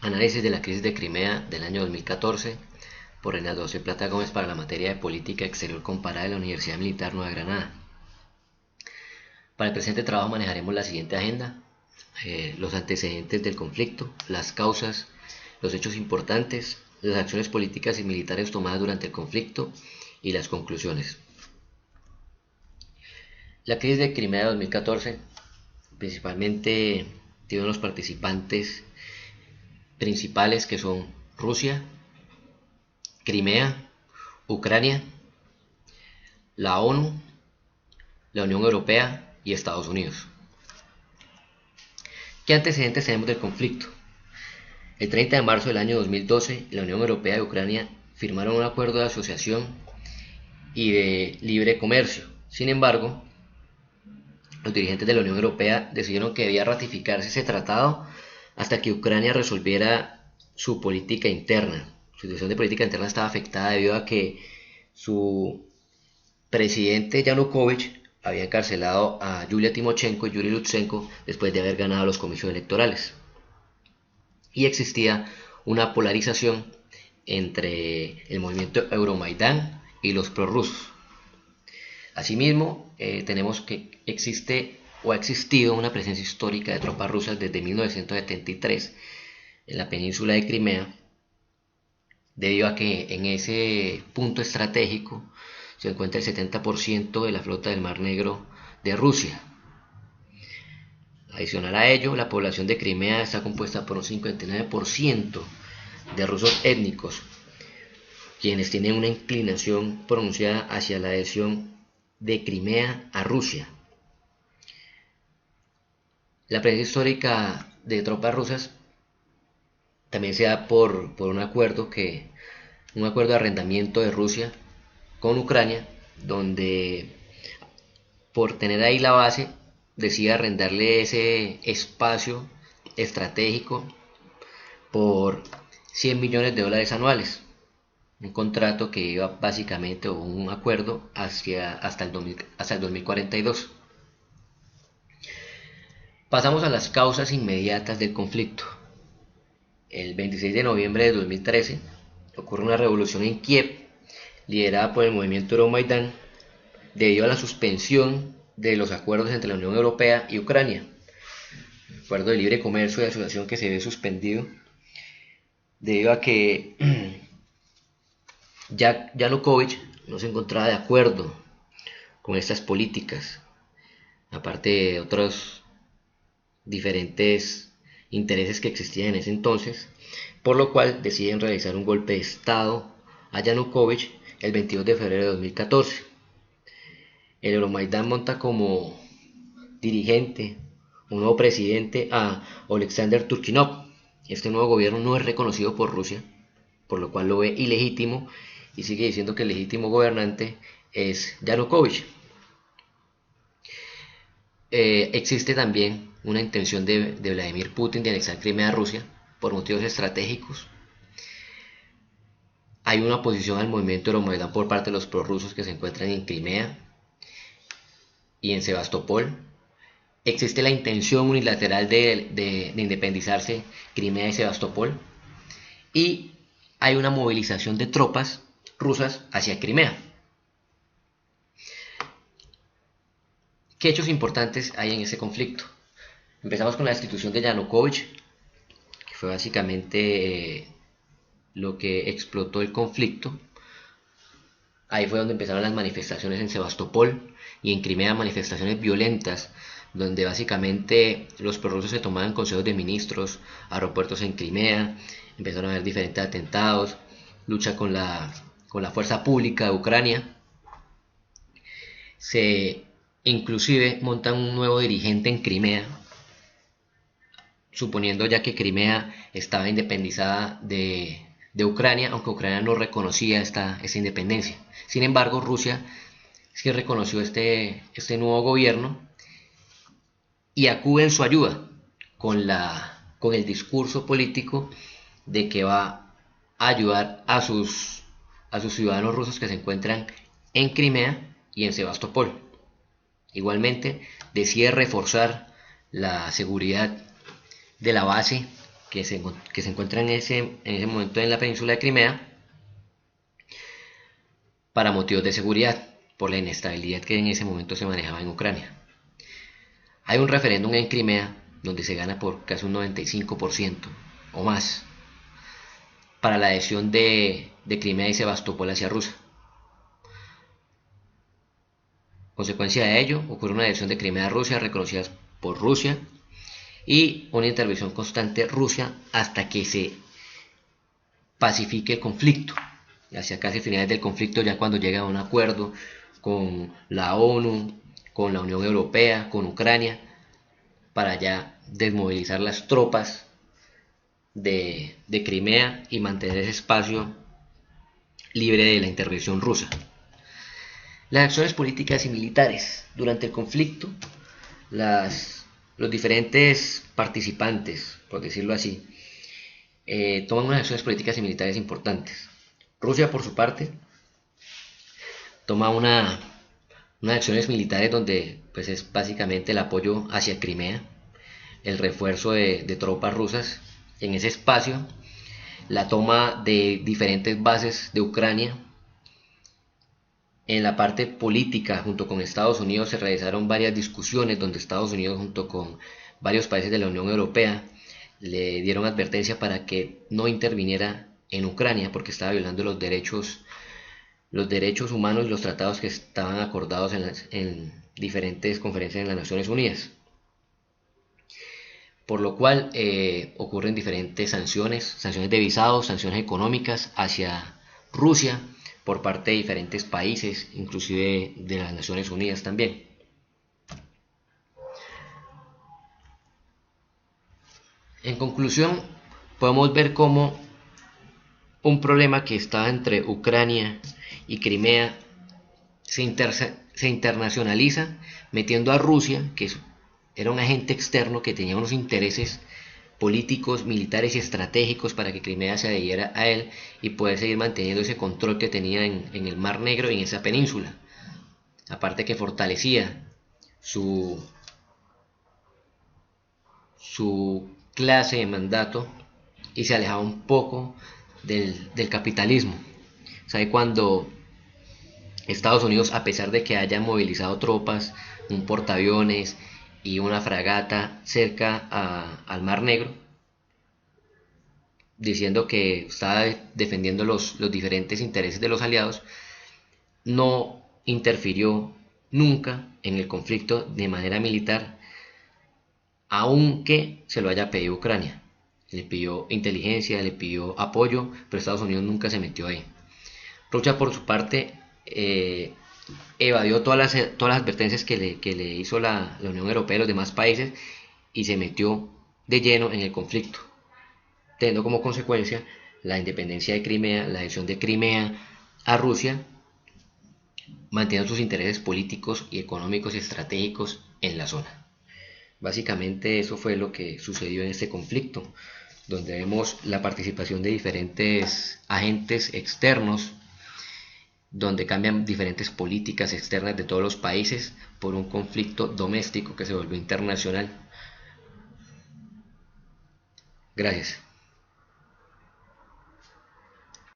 Análisis de la crisis de Crimea del año 2014 por Reinaldo José Plata Gómez para la materia de Política Exterior Comparada de la Universidad Militar Nueva Granada. Para el presente trabajo manejaremos la siguiente agenda: los antecedentes del conflicto, las causas, los hechos importantes, las acciones políticas y militares tomadas durante el conflicto y las conclusiones. La crisis de Crimea de 2014 principalmente tiene unos participantes principales que son Rusia, Crimea, Ucrania, la ONU, la Unión Europea y Estados Unidos. ¿Qué antecedentes tenemos del conflicto? El 30 de marzo del año 2012, la Unión Europea y Ucrania firmaron un acuerdo de asociación y de libre comercio. Sin embargo, los dirigentes de la Unión Europea decidieron que debía ratificarse ese tratado hasta que Ucrania resolviera su política interna. Su situación de política interna estaba afectada debido a que su presidente Yanukovych había encarcelado a Yulia Timoshenko y Yuri Lutsenko después de haber ganado los comicios electorales. Y existía una polarización entre el movimiento Euromaidán y los prorrusos. Asimismo, tenemos que existe o ha existido una presencia histórica de tropas rusas desde 1973 en la península de Crimea, debido a que en ese punto estratégico se encuentra el 70% de la flota del Mar Negro de Rusia. Adicional a ello, la población de Crimea está compuesta por un 59% de rusos étnicos, quienes tienen una inclinación pronunciada hacia la adhesión de Crimea a Rusia. La presencia histórica de tropas rusas también se da por un acuerdo de arrendamiento de Rusia con Ucrania, donde por tener ahí la base decide arrendarle ese espacio estratégico por 100 millones de dólares anuales. Un contrato que iba básicamente, o un acuerdo hasta el 2042. Pasamos a las causas inmediatas del conflicto. El 26 de noviembre de 2013 ocurre una revolución en Kiev, liderada por el movimiento Euromaidán, debido a la suspensión de los acuerdos entre la Unión Europea y Ucrania. El acuerdo de libre comercio y asociación que se ve suspendido debido a que Yanukovych no se encontraba de acuerdo con estas políticas, aparte de otros diferentes intereses que existían en ese entonces, por lo cual deciden realizar un golpe de estado a Yanukovych el 22 de febrero de 2014. El Euromaidán monta como dirigente un nuevo presidente, a Oleksandr Turchinov. Este nuevo gobierno no es reconocido por Rusia, por lo cual lo ve ilegítimo y sigue diciendo que el legítimo gobernante es Yanukovych. Existe también una intención de Vladimir Putin de anexar Crimea a Rusia por motivos estratégicos. Hay una oposición al movimiento Euromaidán por parte de los prorrusos que se encuentran en Crimea y en Sebastopol. Existe la intención unilateral de independizarse Crimea y Sebastopol, y hay una movilización de tropas rusas hacia Crimea. ¿Qué hechos importantes hay en ese conflicto? Empezamos con la destitución de Yanukovych, que fue básicamente lo que explotó el conflicto. Ahí fue donde empezaron las manifestaciones en Sebastopol y en Crimea, manifestaciones violentas, donde básicamente los prorrusos se tomaban consejos de ministros, aeropuertos en Crimea, empezaron a haber diferentes atentados, lucha con la fuerza pública de Ucrania. Se inclusive montan un nuevo dirigente en Crimea, suponiendo ya que Crimea estaba independizada de Ucrania, aunque Ucrania no reconocía esta independencia. Sin embargo, Rusia sí reconoció este nuevo gobierno y acude en su ayuda con el discurso político de que va a ayudar a sus ciudadanos rusos que se encuentran en Crimea y en Sebastopol. Igualmente decide reforzar la seguridad de la base que se encuentra en ese momento en la península de Crimea para motivos de seguridad, por la inestabilidad que en ese momento se manejaba en Ucrania. Hay un referéndum en Crimea donde se gana por casi un 95% o más para la adhesión de Crimea y Sebastopol hacia Rusia. Consecuencia de ello, ocurre una adhesión de Crimea a Rusia reconocida por Rusia y una intervención constante Rusia hasta que se pacifique el conflicto. Hacia casi finales del conflicto, ya cuando llega a un acuerdo con la ONU, con la Unión Europea, con Ucrania, para ya desmovilizar las tropas de Crimea y mantener ese espacio libre de la intervención rusa. Las acciones políticas y militares. Durante el conflicto, los diferentes participantes, por decirlo así, toman unas acciones políticas y militares importantes. Rusia, por su parte, toma unas acciones militares donde pues, es básicamente el apoyo hacia Crimea, el refuerzo de tropas rusas en ese espacio, la toma de diferentes bases de Ucrania. En la parte política, junto con Estados Unidos, se realizaron varias discusiones donde Estados Unidos, junto con varios países de la Unión Europea, le dieron advertencia para que no interviniera en Ucrania porque estaba violando los derechos humanos y los tratados que estaban acordados en diferentes conferencias en las Naciones Unidas. Por lo cual ocurren diferentes sanciones de visados, sanciones económicas hacia Rusia por parte de diferentes países, inclusive de las Naciones Unidas también. En conclusión, podemos ver cómo un problema que estaba entre Ucrania y Crimea se internacionaliza metiendo a Rusia, que era un agente externo que tenía unos intereses políticos, militares y estratégicos para que Crimea se adhiriera a él y poder seguir manteniendo ese control que tenía en el Mar Negro y en esa península. Aparte que fortalecía su clase de mandato y se alejaba un poco del capitalismo. ¿Sabe? Cuando Estados Unidos, a pesar de que haya movilizado tropas, un portaaviones y una fragata cerca al Mar Negro, diciendo que estaba defendiendo los diferentes intereses de los aliados, no interfirió nunca en el conflicto de manera militar, aunque se lo haya pedido Ucrania. Le pidió inteligencia, le pidió apoyo, pero Estados Unidos nunca se metió ahí. Rusia, por su parte, evadió todas las advertencias que le hizo la Unión Europea y los demás países y se metió de lleno en el conflicto, teniendo como consecuencia la independencia de Crimea, la adhesión de Crimea a Rusia, manteniendo sus intereses políticos y económicos y estratégicos en la zona. Básicamente eso fue lo que sucedió en este conflicto, donde vemos la participación de diferentes agentes externos, donde cambian diferentes políticas externas de todos los países por un conflicto doméstico que se volvió internacional. Gracias.